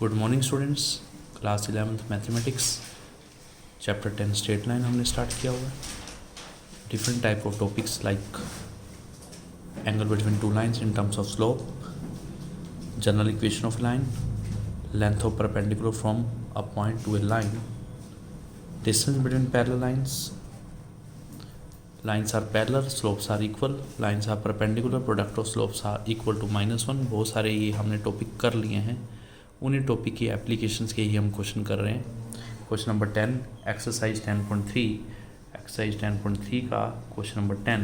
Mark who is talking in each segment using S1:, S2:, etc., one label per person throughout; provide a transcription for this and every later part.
S1: Good morning students. Class 11th mathematics chapter 10 straight line हमने start किया हुआ है। Different type of topics like angle between two lines in terms of slope, general equation of line, length of perpendicular from a point two A line, distance between parallel lines, lines are parallel, slopes are equal, lines are perpendicular, product of slopes are equal to -1। बहुत सारे ये हमने topic कर लिए हैं, उन्हीं topic की applications के ही हम क्वेश्चन कर रहे हैं। क्वेश्चन नंबर 10 एक्सरसाइज 10.3, एक्सरसाइज 10.3 का question number 10,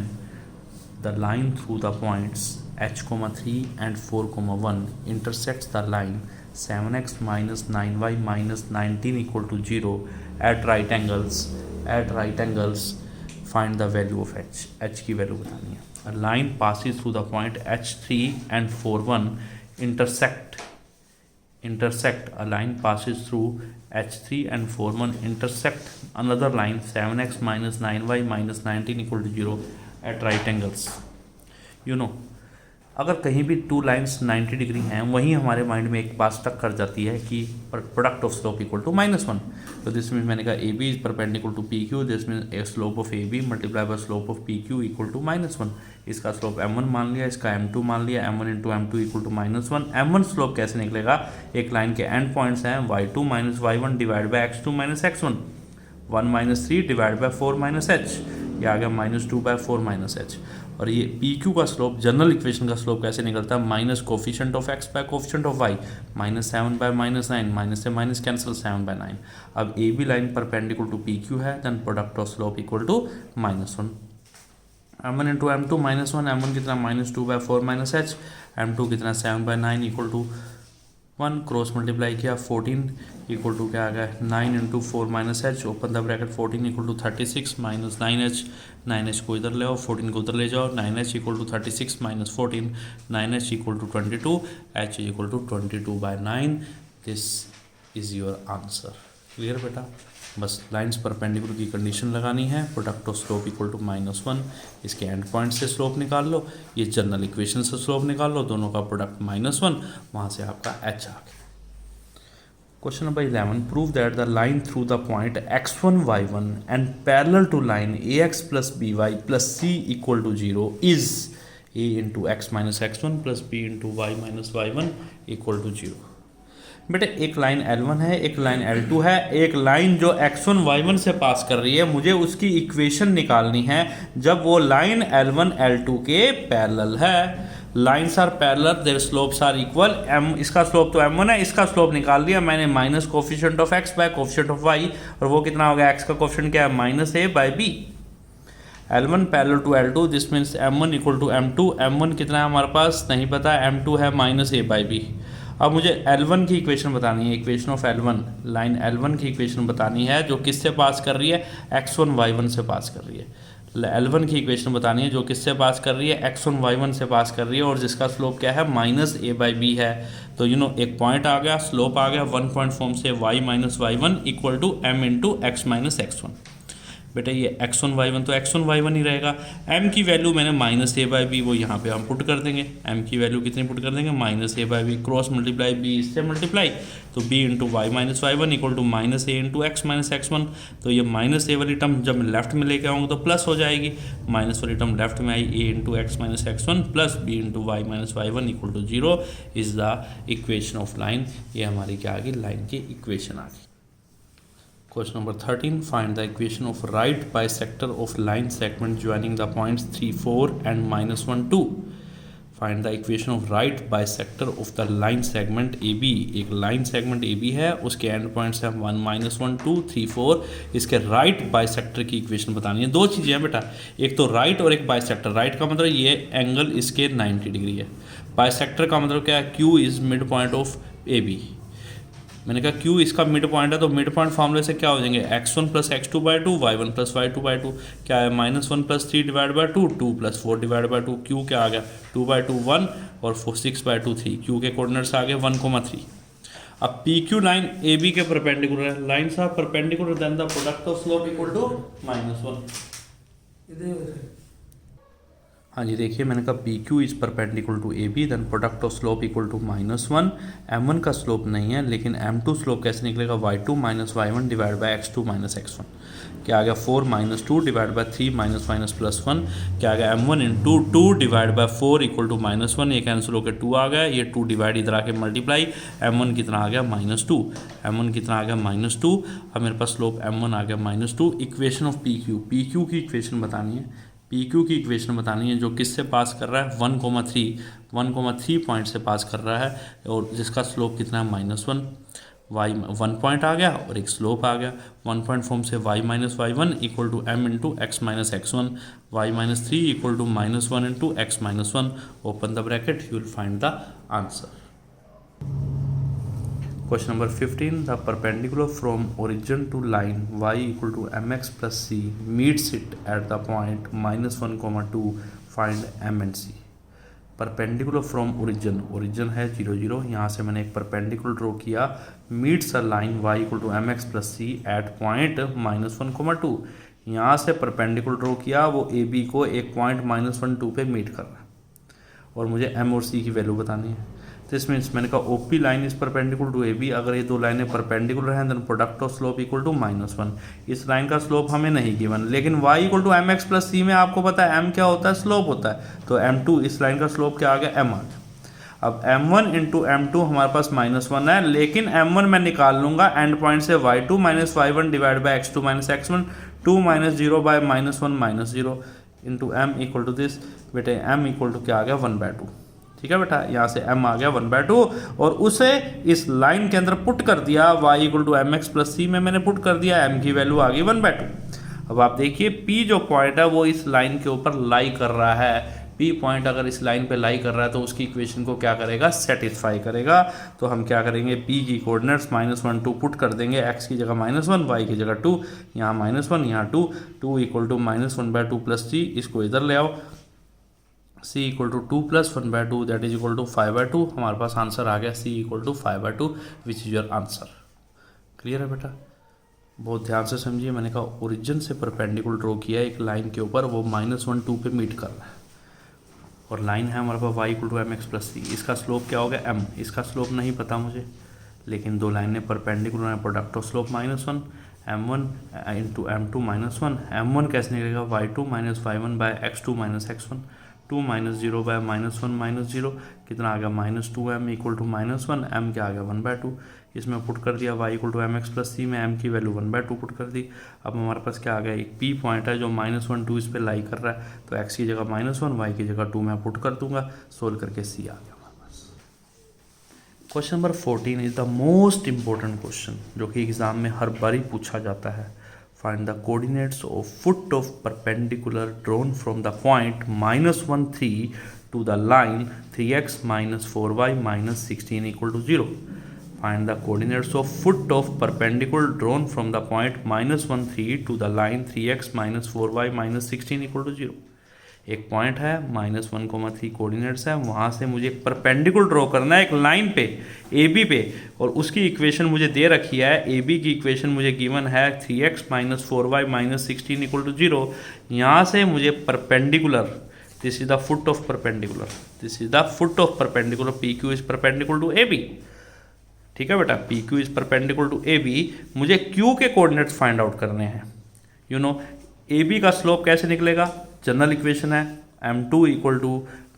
S1: the line through the points h,3 and 4,1 intersects the line 7x minus 9y minus 19 equal to 0 at right angles find the value of h की value बतानी है। A line passes through the point h3 and 4,1 intersect a line passes through h3 and 4,1 intersect another line 7x minus 9y minus 19 equal to 0 at right angles। you know, अगर कहीं भी two lines 90 degree हैं, वहीं हमारे mind में एक बात stuck कर जाती है कि product of slope equal to -1। तो दिस मीन मैंने कहा A B is perpendicular to P Q, this mean a slope of A B multiply by slope of P Q equal to -1। इसका स्लोप m1 मान लिया, इसका m2 मान लिया, m1 into m2 equal to -1। m1 slope कैसे निकलेगा? एक line के एंड पॉइंट्स हैं y2 minus y1 divide by x2 minus x1, 1 minus 3 divide by 4 minus h, ये आ गया -2 बाय 4 माइनस h। और ये पी क्यू का स्लोप, जनरल इक्वेशन का स्लोप कैसे निकलता है? Minus coefficient of x by coefficient of y, -7 by -9, minus से माइनस कैंसिल 7 बाय 9। अब A B line perpendicular to P Q है, then product of slope equal to -1। m1 into m2 -1, m1 कितना -2 bye 4 minus h, m2 कितना 7 by 9 equal to 1, cross multiply किया 14 equal to क्या आ गया 9 into 4 minus H, open the bracket 14 equal to 36 minus 9h, 9h को इधर ले आओ, 14 को उधर ले जाओ, 9h equal to 36 minus 14, 9h equal to 22, h equal to 22 by 9। This is your answer. Clear बेटा? बस लाइंस परपेंडिकुलर की कंडीशन लगानी है, product of slope equal to -1, इसके एंड पॉइंट से स्लोप निकाल लो, ये जनरल इक्वेशन से स्लोप निकाल लो, दोनों का प्रोडक्ट -1, वहाँ से आपका h आ गया। Question number 11, prove that the line through the point x1 y1 and parallel to line ax plus by plus c equal to 0 is a into x minus x1 plus b into y minus y1 equal to 0। बेटे एक line L1 है, एक line L2 है, एक line जो x1 y1 से पास कर रही है, मुझे उसकी इक्वेशन निकालनी है जब वो लाइन L1 L2 के पैरेलल है। Lines are parallel, their slopes are equal. इसका स्लोप तो m1 है, इसका स्लोप निकाल दिया मैंने minus coefficient of x by coefficient of y, और वो कितना हो गया? x का कोफिशिएंट क्या है? -a by b। L1 parallel to L2, this means m1 equal to m2। m1 कितना है हमारे पास? नहीं पता। m2 है -a बाय b। अब मुझे L1 की इक्वेशन बतानी है, equation of L1, line L1 की इक्वेशन बतानी है जो किससे पास कर रही है? x1 y1 से पास कर रही है। L1 की इक्वेशन बतानी है जो किससे पास कर रही है? x1 y1 से पास कर रही है, और जिसका स्लोप क्या है? -a बाई b है। तो एक पॉइंट आ गया, स्लोप आ गया, 1 पॉइंट फॉर्म से y minus y1 equal to m into x minus x1। बेटा ये x1 y1 तो x1 y1 ही रहेगा। m की वैल्यू मैंने -a बाई b, वो यहाँ पे हम पुट कर देंगे। m की वैल्यू कितनी पुट कर देंगे? -a by b, cross multiply b इससे मल्टीप्लाई, तो b into Y minus y1 equal to -a into x minus x1। तो ये -a वाली टर्म जब मैं लेफ्ट में लेके आऊँगा तो प्लस हो जाएगी, माइनस वाली टर्म लेफ्ट में आई, a into x minus x1 plus b into Y minus y1 equal to 0 is the equation of line. ये हमारी क्या आ गई? लाइन की इक्वेशन आ गई। Question number 13, find the equation of right bisector of line segment joining the points 3, 4 and -1, 2। Find the equation of right bisector of the line segment AB। एक line segment AB है, उसके and points हैं 1, -1, 2, 3, 4। इसके right bisector की equation बतानी है। दो चीज़ें हैं बेटा, एक तो राइट और एक बाइसेक्टर। राइट का मतलब ये एंगल इसके 90 डिग्री है, बाइसेक्टर का मतलब क्या है? Q is mid point of AB। मैंने कहा Q इसका मिड पॉइंट है, तो मिड पॉइंट फॉर्मूले से क्या हो जाएंगे? x1 plus x2 by 2, y1 plus y2 by 2, क्या है? -1 plus 3 divide by 2, 2 plus 4 divide by 2। Q क्या आ गया? 2 बाई 2 1 और 6 बाई 2 3। Q के कोऑर्डिनेट्स आ गए 1,3। अब PQ लाइन AB के परपेंडिकुलर है, lines are perpendicular, then the product of slope equal to -1। हाँ जी, देखिए मैंने कहा P Q is perpendicular to A B, then product of slope equal to -1। m1 का स्लोप नहीं है, लेकिन m2 स्लोप कैसे निकलेगा, y2 minus y1 divide by x2 minus x1। क्या आ गया 4 minus 2 divide by 3 minus minus plus 1। क्या आ गया m1 into 2 divide by 4 equal to -1। ये कैंसिल होकर 2 आ गया, ये 2 डिवाइड इधर आके मल्टीप्लाई, m1 कितना आ गया -2, m1 कितना आ गया -2। अब मेरे पास स्लोप m1 आ गया -2। इक्वेशन ऑफ पी क्यू की इक्वेशन बतानी है, पी क्यू की इक्वेशन बतानी है जो किससे पास कर रहा है, 1,3 पॉइंट से पास कर रहा है, और जिसका स्लोप कितना है -1। y 1 पॉइंट आ गया और एक स्लोप आ गया। 1 पॉइंट फॉर्म से y minus y1 equal to m into x minus x1, y minus 3 equal to -1 into x minus 1। Open the bracket, you will find the answer. Question number 15, the perpendicular from origin to line y equal to mx plus c meets it at the point -1, 2, find m and c। Perpendicular from origin है 0, 0, यहाँ से मैंने एक perpendicular draw किया, meets a line y equal to m x plus c at point -1, 2। यहाँ से perpendicular draw किया, वो ए बी को एक पॉइंट -1, 2 पे मीट कर रहा है और मुझे m और c की वैल्यू बतानी है। तो इसमें मैंने कहा OP line is perpendicular to A B, अगर ये दो लाइनें परपेंडिकुलर हैं then product of slope equal to -1। इस लाइन का स्लोप हमें नहीं गिवन, लेकिन y equal to m x plus c में आपको पता है m क्या होता है, स्लोप होता है। तो m2 इस लाइन का स्लोप क्या आ गया, m आ गया। अब m1 इंटू m2 हमारे पास -1 है, लेकिन m1 मैं निकाल लूंगा एंड पॉइंट से y2 minus y1 divide by x2 minus x1, 2 minus 0 by -1 minus 0 into m equal to this. बेटे m इक्वल टू क्या आ गया, 1/2। ठीक है बेटा, यहाँ से m आ गया 1/2 और उसे इस लाइन के अंदर पुट कर दिया, y equal to m x plus c में मैंने पुट कर दिया, m की वैल्यू आ गई 1/2। अब आप देखिए p जो पॉइंट है वो इस लाइन के ऊपर लाई कर रहा है। p पॉइंट अगर इस लाइन पे लाई कर रहा है तो उसकी इक्वेशन को क्या करेगा, सेटिस्फाई करेगा। तो हम क्या करेंगे, p की कोऑर्डिनेट्स -1, 2 पुट कर देंगे, x की जगह -1, y की जगह 2, यहाँ -1 यहाँ 2, 2 इक्वल टू -1/2 प्लस c, इसको इधर ले आओ, c equal to 2 plus 1/2 that is equal to 5/2। हमारे पास आंसर आ गया c equal to 5/2 which is your answer. Clear है बेटा, बहुत ध्यान से समझिए। मैंने कहा ओरिजिन से परपेंडिकुलर ड्रॉ किया एक लाइन के ऊपर, वो -1, 2 पे मीट कर रहा है और लाइन है हमारे पास y equal to m x plus c. इसका स्लोप क्या होगा, m। इसका स्लोप नहीं पता मुझे, लेकिन दो लाइनें परपेंडिकुलर हैं, product of slope -1, m1 into m2 -1। m1 कैसे निकलेगा, y2 minus y1 by x2 minus x1, 2 minus 0 by -1 minus 0, कितना आ गया -2m इक्वल टू -1, m क्या आ गया 1/2। इसमें पुट कर दिया y equal to m x plus c में m की वैल्यू 1/2 पुट कर दी। अब हमारे पास क्या आ गया, एक p पॉइंट है जो -1, 2 इस पर लाई कर रहा है, तो x की जगह -1, y की जगह 2 मैं पुट कर दूंगा, सोल्व करके c आ गया हमारे पास। Question number 14 is the most important question जो कि एग्जाम में हर बार ही पूछा जाता है। Find the coordinates of foot of perpendicular drawn from the point -1, 3 to the line 3x minus 4y minus 16 equal to 0. Find the coordinates of foot of perpendicular drawn from the point -1, 3 to the line 3x minus 4y minus 16 equal to 0. एक point है -1, 3 coordinates है, वहाँ से मुझे एक perpendicular draw करना है एक लाइन पे ए बी पे, और उसकी इक्वेशन मुझे दे रखी है। ए बी की इक्वेशन मुझे गिवन है 3x minus 4y minus 16 equal to 0। यहाँ से मुझे perpendicular, this is the foot of perpendicular, this is the foot of perpendicular, P Q is perpendicular to A B. ठीक है बेटा, P Q is perpendicular to A B, मुझे Q के coordinates find out करने हैं। You know A B का slope कैसे निकलेगा, जनरल इक्वेशन है m2 equal to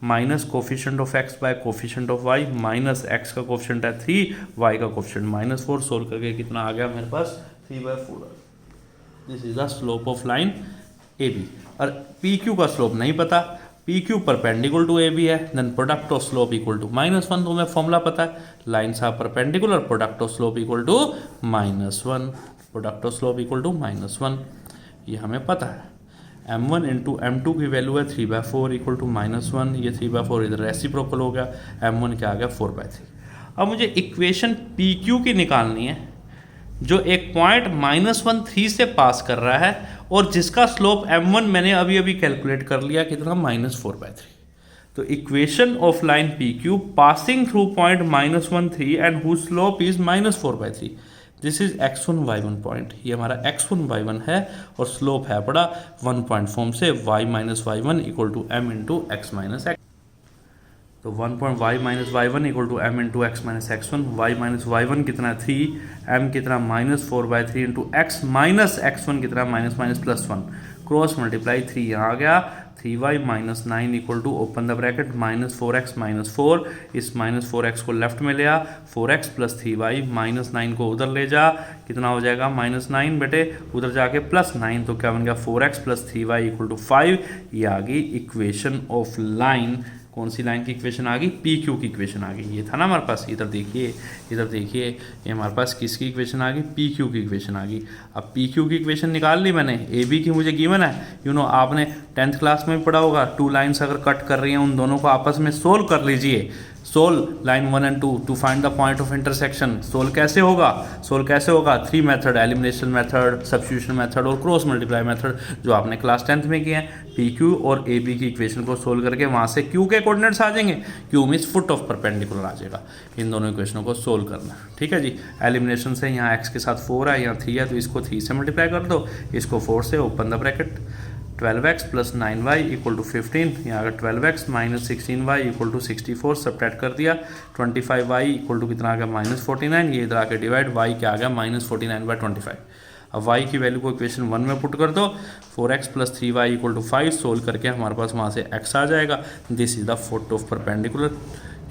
S1: minus coefficient of x by coefficient of y minus x का coefficient है 3, y का कोफिशिएंट -4। सोल्व करके कितना आ गया मेरे पास 3/4। This is the slope of line A B. और पी क्यू का स्लोप नहीं पता, P Q perpendicular to A B है, then product of slope equal to -1, तो हमें फॉर्मूला पता है, lines are perpendicular, product of slope equal to -1, product of slope equal to -1, ये हमें पता है। m1 इंटू m2 की वैल्यू है 3/4 इक्वल टू -1, ये 3/4 इधर रेसिप्रोकल हो गया, m1 क्या आ गया 4/3। अब मुझे इक्वेशन PQ की निकालनी है जो एक पॉइंट -1, 3 से पास कर रहा है और जिसका स्लोप m1 मैंने अभी अभी कैलकुलेट कर लिया, कितना -4/3। तो equation of line PQ passing through point -1, 3 and whose slope is -4/3। This is x1 y1 point, ये हमारा x1 y1 है और स्लोप है बड़ा 1 पॉइंट फॉर्म से y minus y one equal to m into x minus x. तो 1 minus y one equal to m into x minus x one. Y minus y one कितना 3, m कितना -4/3 into x minus x one कितना -+1, cross multiply 3 यहाँ आ गया, 3y minus 9 equal to open the bracket -4x -4, इस -4x को left में ले आ, 4x प्लस 3y माइनस 9 को उधर ले जा, कितना हो जाएगा -9 बेटे, उधर जाके +9, तो क्या बन गया 4x plus 3y equal to 5। ये आ गई इक्वेशन ऑफ लाइन। कौन सी लाइन की इक्वेशन आ गई? पी क्यू की इक्वेशन आ गई। ये था ना हमारे पास, इधर देखिए, इधर देखिए, ये हमारे पास किसकी इक्वेशन आ गई? पी क्यू की इक्वेशन आ गई। अब पी क्यू की इक्वेशन निकाल ली मैंने, ए बी की मुझे गिवन है, आपने 10th क्लास में भी पढ़ा होगा, 2 लाइन्स अगर कट कर रही हैं उन दोनों को आपस में सोल्व कर लीजिए। Solve line 1 and 2 to find the point of intersection. Solve कैसे होगा? 3 method, elimination method, substitution method और क्रॉस मल्टीप्लाई मेथड, जो आपने क्लास 10th में किए हैं। पी क्यू और ए बी की इक्वेशन को सोल्व करके वहाँ से क्यू के कोऑर्डिनेट्स आ जाएंगे, Q means foot of perpendicular आ जाएगा। इन दोनों इक्वेशनों को सोल्व करना, ठीक है जी। एलिमिनेशन से यहाँ x के साथ 4 है, यहाँ 3 है, तो इसको 3 से मल्टीप्लाई कर दो, इसको 4 से, open the bracket, 12x plus 9y equal to 15, यहाँ अगर 12x minus 16y equal to 64 subtract कर दिया, 25y इक्वल टू कितना आ गया -49, ये इधर आके डिवाइड, y क्या आ गया -49/25। अब y की वैल्यू को इक्वेशन 1 में पुट कर दो, 4x plus 3y equal to 5, solve करके हमारे पास वहाँ से x आ जाएगा। This is the foot of perpendicular,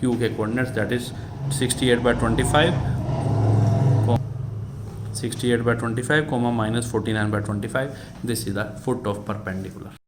S1: q के coordinates that is 68/25, 68/25, -49/25, this is the foot of perpendicular.